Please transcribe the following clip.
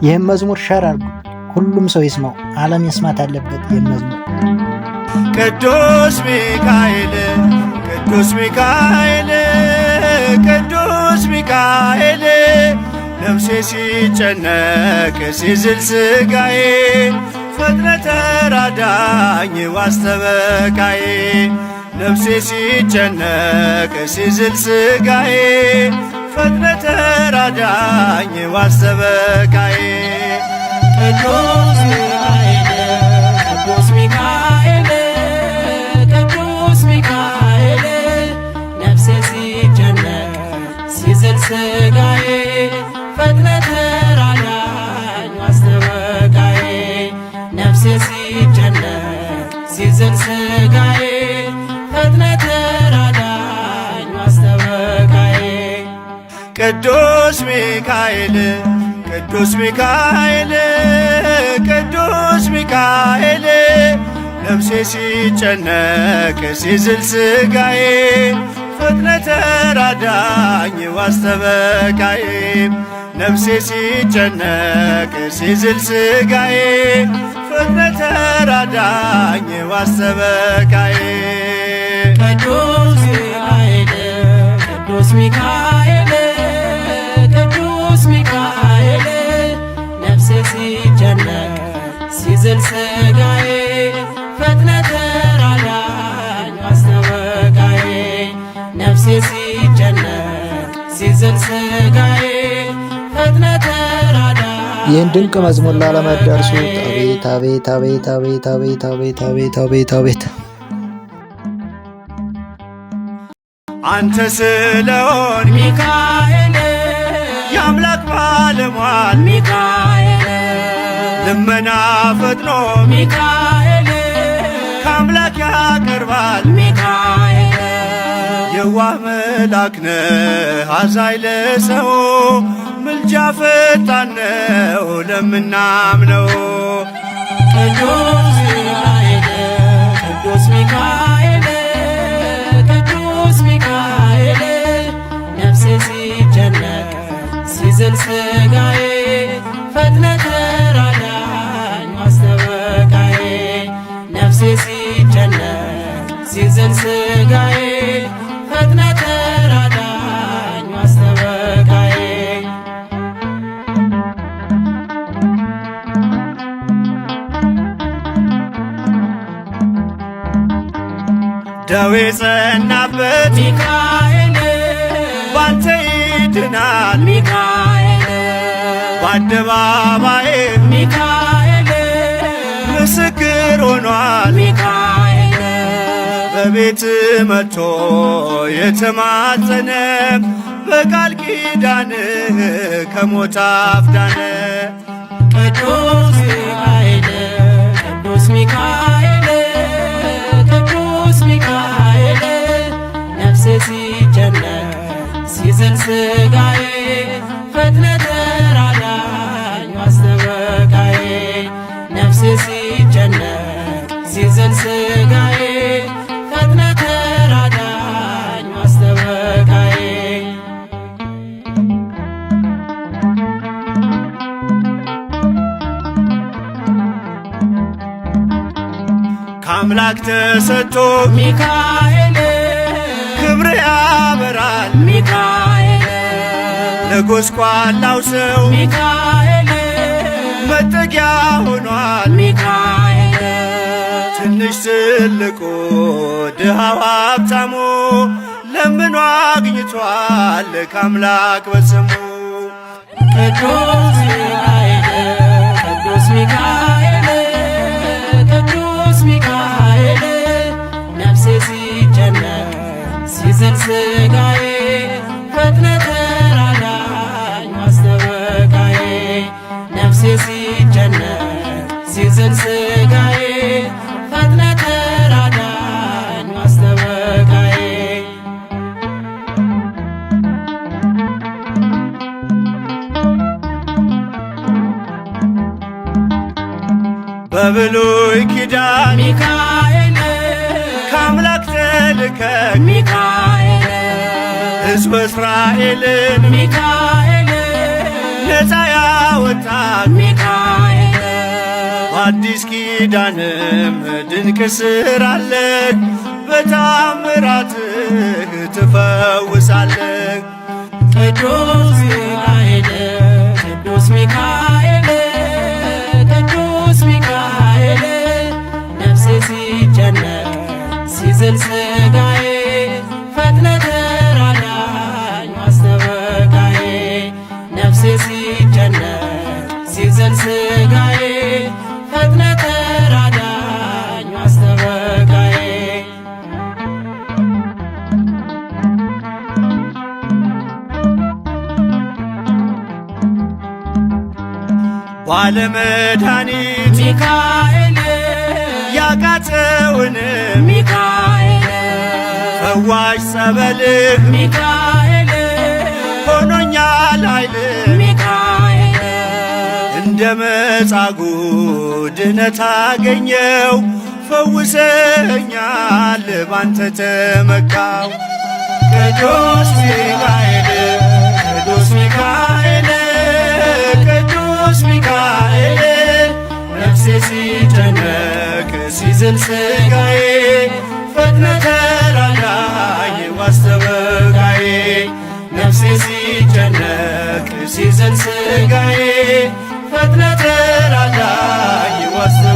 ይህም መዝሙር ሸር አድርጉ፣ ሁሉም ሰው ይስማው። ዓለም መስማት አለበት። ይህም መዝሙር ቅዱስ ሚካኤል ቅዱስ ሚካኤል ቅዱስ ሚካኤል ነፍሴ ሲጨነቅ ሲዝል ሥጋዬ ፈጥነ ተራዳኝ ዋስተበቃዬ ነፍሴ ሲጨነቅ ሲዝል ሥጋዬ ፈጥነ ተራዳኝ ዋስተበቃዬ ቅዱስ ሚካኤል ቅዱስ ሚካኤል ቅዱስ ሚካኤል ነፍሴ ሲጨነቅ ሲዝል ሥጋዬ ፈጥነ ተራዳኝ ዋስተበቃዬ ነፍሴ ሲጨነቅ ሲዝል ሥጋዬ ፈጥነ ተራዳኝ ዋስተበቃዬ ቅዱስ ሚካኤል ቅዱስ ሚካኤል ቅዱስ ሚካኤል ነፍሴ ሲጨነቅ ሲዝል ሥጋዬ ፈጥነ ተራዳኝ ዋስተበቃዬ ነፍሴ ሲጨነቅ ሲዝል ሥጋዬ ፈጥነ ተራዳኝ ዋስተበቃዬ ቅዱስ ሚካኤል ቅዱስ ሚካኤል ቅዱስ ሚካኤል ነፍሴ ሲጨነቅ ሲዝል ሥጋዬ ፈጥነ ተራዳኝ ዋስተበቃዬ ነፍሴ ሲጨነቅ ሲዝል ሥጋዬ ፈጥነ ተራዳኝ። ይህን ድንቅ መዝሙር ላለመደርሱት አቤት አቤት አቤት አቤት አቤት አቤት አቤት አቤት አቤት። አንተ ስለሆን ሚካኤል የአምላክ ባለሟል ሚካኤል ልመና ፈጥኖ ሚካኤል ከአምላክ ያቀርባል ሚካኤል የዋህ መልአክ ነህ አዛኝ ለሰው ምልጃ ፈጣን ነው ለምናምነው ቅዱስ ሚካኤል ቅዱስ ሚካኤል ቅዱስ ሚካኤል ነፍሴ ሲጨነቅ ሲዝል ሥጋዬ ፈጥነ ተራዳኝ ዋስተበቃዬ ነፍሴ ሲጨነቅ ሲዝል ሥጋዬ ፈጥነ ተራዳኝ ዋስተበቃዬ ደዌ ጸናበት ሚካኤል ባንተ ይድናል ሚካኤል በአደባባይ ሚካኤል ምስክር ሆኗል ሚካኤል በቤት መጥቶ የተማጸነ በቃል ኪዳንህ ከሞት አፍዳነ ቅዱስ ሚካኤል ቅዱስ ሚካኤል ቅዱስ ሚካኤል ነፍሴ ሲጨነቅ ሲዝል ሥጋዬ ፈጥነ ተራዳኝ ዋስተበቃዬ ነፍሴ ሲጨነቅ ሲዝል ሥጋዬ ፈጥነ ተራዳኝ ዋስተበቃዬ ከአምላክ ተሰጥቶ ሚካኤል ክብር ያበራል ሚካኤል ለጎስቋላው ሰው ሚካኤል መጠጊያ ሆኗል ሚካኤል ትንሽ ትልቁ ድሃው ሀብታሙ ለምኖ አግኝቷል ከአምላክ በስሙ ቅዱስ ሚካኤል ቅዱስ ሚካኤል ቅዱስ ሚካኤል ነፍሴ ሲጨነቅ ሲዝል ሥጋዬ ፈጥነ ተራዳኝ ዋስተበቃዬ ነፍሴ ሲጨነቅ ሲዝል ሥጋዬ ፈጥነ ተራዳኝ ዋስተበቃዬ በብሉይ ኪዳን ሚካኤል ከአምላክ ተልከ ሚካኤል ሕዝበ እስራኤልን ሚካኤል ነፃ ያወጣን ሚካኤል በአዲስ ኪዳንም ድንቅ ስራለህ በታምራትህ ትፈውሳለህ። ቅዱስ ሚካኤል ቅዱስ ሚካኤል ቅዱስ ሚካኤል ነፍሴ ሲጨነቅ ሲዝል ሥጋዬ ፈጥነህ ተራዳኝ ማስተበቃዬ ነፍሴ ሲጨነቅ ሲዝል ሥጋዬ ፈጥነህ ተራዳኝ ማስተበቃዬ ባለመድኃኒት ሚካኤል ያቃተውንም ሚካኤል ፈዋሽ ጸበልህ ሚካኤል ሆኖኛል ኃይልህ ሚካኤል እንደ መጻጉዕ ድነት አገኘው ፈውሰኛል ባንተ ተመካው። ቅዱስ ሚካኤል ቅዱስ ሚካኤል ቅዱስ ሚካኤል ነፍሴ ሲጨነቅ ሲዝል ሥጋዬ ፈጥነህ ተራዳኝ ዋስተበቃዬ ነፍሴ ሲጨነቅ ሲዝል ሥጋዬ ፈጥነህ ተራዳኝ ዋስተበቃዬ